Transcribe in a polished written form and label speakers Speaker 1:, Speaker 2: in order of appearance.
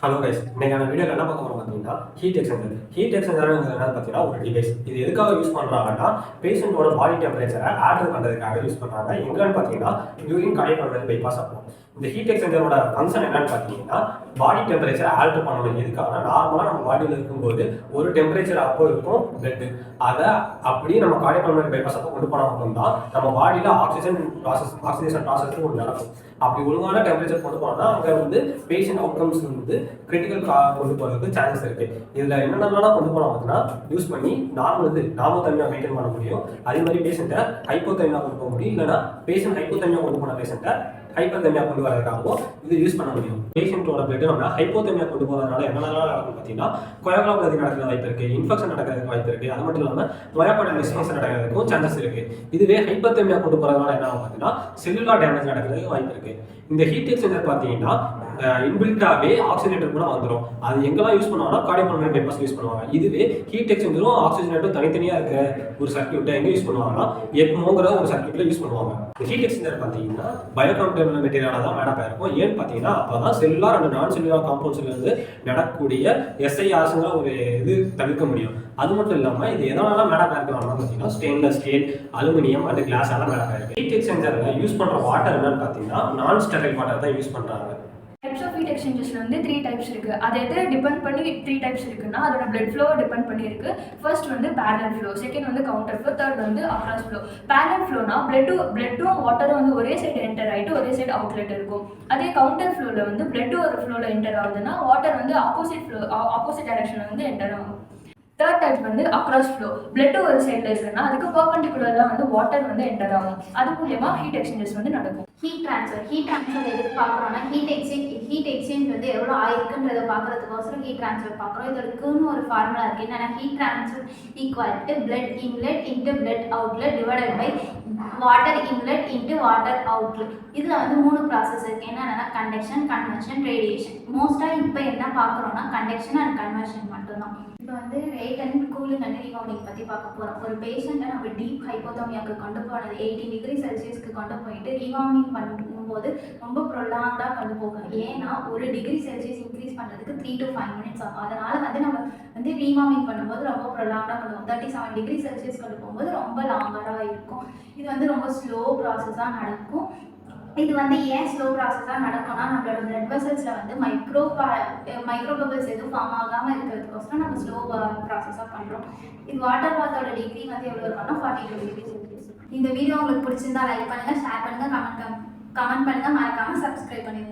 Speaker 1: Hello guys, இன்னைக்கான வீடியோவில் என்ன பார்க்க போறோம் பார்த்தீங்கன்னா ஹீட் எக்ஸ்சேஞ்சர். ஹீட் எக்ஸ்சேஞ்சர் என்னன்னு பார்த்தீங்கன்னா ஒரு டிவைஸ். இது எதுக்காக யூஸ் பண்ணுறாங்கன்னா பேஷண்ட்டோட பாடி டெம்பரேச்சரை ஆல்டர் பண்ணுறதுக்காக யூஸ் பண்ணுறாங்க. எங்கன்னு பார்த்தீங்கன்னா டியூரிங் கார்டியாக் பைபாஸ் அப்போ இந்த ஹீட் எக்ஸ்சேஞ்சரோட ஃபங்க்ஷன் என்னன்னு பார்த்தீங்கன்னா பாடி டெம்பரேச்சரை ஆல்டர் பண்ணணும். எதுக்காக நார்மலாக நம்ம பாடியில் இருக்கும்போது ஒரு டெம்பரேச்சர் அப்போ இருக்கும் பிளட், அதை அப்படியே நம்ம கார்டியாக் பைபாஸ் அப்போ கொண்டு போனால் மட்டும்தான் நம்ம பாடியில் ஆக்சிஜேஷன் ப்ராசஸ் ஒன்று நடக்கும். அப்படி ஒழுங்கான டெம்பரேச்சர் கொண்டு போனோம்னா அங்கே வந்து பேஷண்ட் அவுட்கம்ஸ் வந்து கிரிட்டிக்கல் கொண்டு போகிறதுக்கு சான்சஸ் இருக்கு. இதில் என்னென்னலாம் கொண்டு போனால் பார்த்தீங்கன்னா யூஸ் பண்ணி நார்மோதெர்மியா மெயின்டைன் பண்ண முடியும். அதே மாதிரி பேஷண்ட்டை ஹைப்போதெர்மியா கொண்டு போக முடியும். இல்லைனா பேஷண்ட் ஹைப்போதெர்மியா கொண்டு போன பேஷண்ட்டை ஹைப்போதெர்மியா கொண்டு வரதுக்காகவும் இது யூஸ் பண்ண முடியும். பேஷண்ட்டோட பிளட் நம்ம ஹைப்போதெர்மியா கொண்டு போகிறதுனால என்னென்னலாம் நடக்கும் பார்த்தீங்கன்னா கொயோகுலாபதி நடக்கிற வாய்ப்பு இருக்கு, இன்ஃபெக்ஷன் நடக்கிறதுக்கு வாய்ப்பு இருக்கு. அது மட்டும் இல்லாமல் மயோகார்டியல் டிஸ்ஃபங்க்ஷன் நடக்கிறதுக்கும் சான்சஸ் இருக்கு. இதுவே ஹைப்போதெர்மியா கொண்டு போகிறதுனால என்ன ஆகும் பார்த்தீங்கன்னா செல்லுலார் டேமேஜ் நடக்கிறதுக்கு வாய்ப்பு இருக்கு. இந்த ஹீட் எக்ஸ்சேஞ்சர் பார்த்தீங்கன்னா இன்பில்டாவே ஆக்சிஜனேட்டர் கூட வந்துடும். அது எங்கெல்லாம் யூஸ் பண்ணுவாங்கன்னா கார்டியாக் பைபாஸ் யூஸ் பண்ணுவாங்க. இதுவே ஹீட் எக்ஸ்சேஞ்சரும் ஆக்சிஜனேட்டரும் தனித்தனியாக இருக்க ஒரு சர்க்யூட்டை எங்கே யூஸ் பண்ணுவாங்கன்னா எக்மோங்கிற ஒரு சர்க்யூட்டில் யூஸ் பண்ணுவாங்க. ஹீட் எக்ஸ்சேஞ்சர் பார்த்தீங்கன்னா பயோகாம்பேட்டபிள் மெட்டீரியலாக தான் மேடப் ஆயிருக்கும். ஏன்னு பார்த்தீங்கன்னா அப்போ தான் செல்லுலார் அண்ட் நான் செல்லுலார் காம்பவுண்ட்ஸ்லேருந்து நடக்கக்கூடிய எஸ்ஐஆர்ஸுங்கிற ஒரு இது தவிர்க்க முடியும். அது மட்டும் இல்லாமல் இது எதனால மேடப் ஆயிருக்கலாம்னா பார்த்தீங்கன்னா stainless steel, aluminium and glass எல்லாம் மேடப் ஆயிருக்கு. ஹீட் எக்ஸ்சேஞ்சரில் யூஸ் பண்ணுற வாட்டர் என்னன்னு பார்த்தீங்கன்னா நான் ஸ்டெரைல் வாட்டர் தான் யூஸ் பண்ணுறாங்க.
Speaker 2: டைப்ஸ் ஆஃப் ஹீட் எக்ஸ்சேஞ்சர்ஸ்ல வந்து 3 டைப்ஸ் இருக்கு. அது எதை டிபெண்ட் பண்ணி 3 டைப்ஸ் இருக்குன்னா அதோட பிளட் ஃப்ளோ டிபெண்ட் பண்ணி இருக்கு. ஃபர்ஸ்ட் வந்து பேரலல் ஃப்ளோ, செகண்ட் வந்து கவுண்டர் ஃப்ளோ, தேர்ட் வந்து அக்ராஸ் ஃப்ளோ. பேரலல் ஃப்ளோனா பிளட்டும் வாட்டரும் வந்து ஒரே சைடு என்டர் ஆகிட்டு ஒரே சைடு அவுட்லெட் இருக்கும். அதே கவுண்டர் ஃப்ளோவில் வந்து பிளட் ஒரு ஃப்ளோவில் என்டர் ஆகுதுன்னா வாட்டர் வந்து ஆப்போசிட் டைரக்ஷனில் வந்து என்டர் ஆகும். தேர்ட் டைப் வந்து அக்ராஸ் ஃப்ளோ, பிளட் ஒரு சைடில் இருக்குன்னா அதுக்கு பர்பெண்டிகுலராக வந்து வாட்டர் வந்து என்டர் ஆகும். அது மூலமா ஹீட் எக்ஸ்சேஞ்சர்ஸ் வந்து நடக்கும்.
Speaker 3: ஹீட் ட்ரான்ஸ்ஃபர் எதுக்கு பார்க்குறோன்னா ஹீட் எக்ஸ்சேஞ்ச் வந்து எவ்வளோ ஆயிருக்குன்றதை பார்க்குறதுக்கோசரம் ஹீட் ட்ரான்ஸ்ஃபர் பார்க்குறோம். இதுக்குன்னு ஒரு ஃபார்முலா இருக்குது. என்னென்னா heat transfer equal to blood inlet into blood outlet divided by water inlet into water outlet. இதில் வந்து 3 ப்ராசஸ் இருக்குது. என்னென்னா கண்டக்ஷன், கன்வர்ஷன், ரேடியேஷன். மோஸ்ட்டாக இப்போ என்ன பார்க்குறோன்னா கண்டக்ஷன் அண்ட் கன்வர்ஷன் மட்டும்தான். இப்போ வந்து ரேட் அண்ட் கூலிங் அண்ட் ரீவார்மிங் பற்றி பார்க்க போகிறோம். ஒரு பேஷண்ட்டை நம்ம டீப் ஹைப்போதெர்மியாவுக்கு கொண்டு போனது 18 டிகிரி செல்சியஸ்க்கு கொண்டு போயிட்டு ரீவார்மிங் பண்ணும்போது ரொம்ப ப்ரொலாங்காக கொண்டு போகும். ஏன்னா 1 டிகிரி செல்சியஸ் இன்க்ரீஸ் பண்ணுறதுக்கு 3 to 5 minutes ஆகும். அதனால் வந்து நம்ம வந்து ரீவார்மிங் பண்ணும்போது ரொம்ப ப்ரொலாங்காக பண்ணுவோம். 37 டிகிரி செல்சியஸ் கொண்டு போகும்போது ரொம்ப லாங்கராக இருக்கும். இது வந்து ரொம்ப ஸ்லோ ப்ராசஸாக நடக்கும். இது வந்து ஏன் ஸ்லோ ப்ராசஸாக நடக்கும்னா நம்மளோட பிளட் வெசல்ஸில் வந்து மைக்ரோ பபிள்ஸ் எதுவும் ஃபார்ம் ஆகாமல் இருக்கிறதுக்கோசரம் நம்ம ஸ்லோ ப்ராசஸாக பண்ணுறோம். இது வாட்டர் பாத்தோட டிகிரி வந்து எவ்வளோ இருக்கும்னா 42 டிகிரி செல்சியஸ். இந்த வீடியோ உங்களுக்கு பிடிச்சிருந்தா லைக் பண்ணுங்கள், ஷேர் பண்ணுங்கள், கமெண்ட் பண்ணுங்கள், மறக்காமல் சப்ஸ்கிரைப் பண்ணிடுங்க.